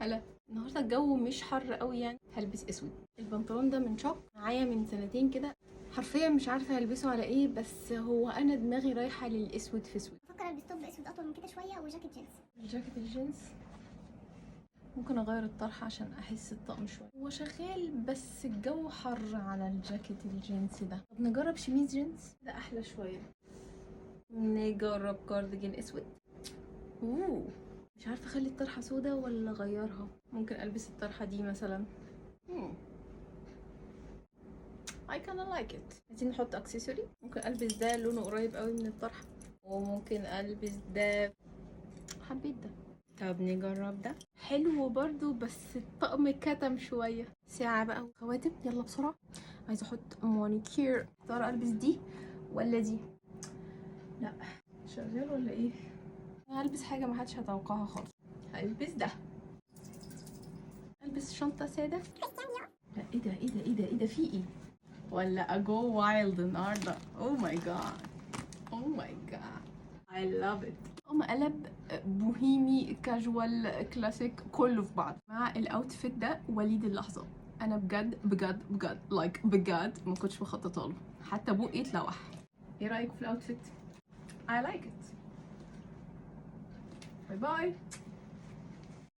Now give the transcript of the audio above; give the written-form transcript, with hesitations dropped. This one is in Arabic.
هلا. النهارده الجو مش حر قوي يعني، هلبس اسود. البنطلون ده من شهر معايا من سنتين كده، حرفيا مش عارفه هلبسه على ايه، بس هو انا دماغي رايحه للاسود في اسود. بفكر البس توب اسود اطول من كده شويه وجاكيت جينز. الجاكيت الجينز ممكن اغير الطرحه عشان احس الطقم شويه. هو شغال بس الجو حر على الجاكيت الجينز ده. طب نجرب شميز جينز ده احلى شويه. نجرب كارديجان اسود. اوه، مش عارفه اخلي الطرحه سودا ولا اغيرها. ممكن البس الطرحه دي مثلا. I kinda like it. عايزين نحط اكسسوري. ممكن البس ده لونه قريب قوي من الطرحه، وممكن البس ده. حبيت ده. طب نجرب ده، حلو برضو بس الطقم كتم شويه. ساعه بقى وخواتم، يلا بسرعه. عايزه احط مانيكير. ترى البس دي ولا دي؟ لا، شغال ولا ايه؟ هلبس حاجه ما حدش هيتوقعها خالص. هلبس ده. البس شنطه ساده. لا، ايه ده ايه ده ايه ده ايه ده، في ايه؟ ولا اجو وايلد النهارده. او ماي جاد، او ماي جاد، I love it. قلب بوهيمي كاجوال كلاسيك كله في بعض مع الاوتفيت ده. وليد اللحظه. انا بجد بجد بجد لايك بجد ما كنتش مخططه له، حتى بوقي اتلوح. ايه رايك في الاوتفيت؟ I like it. باي باي.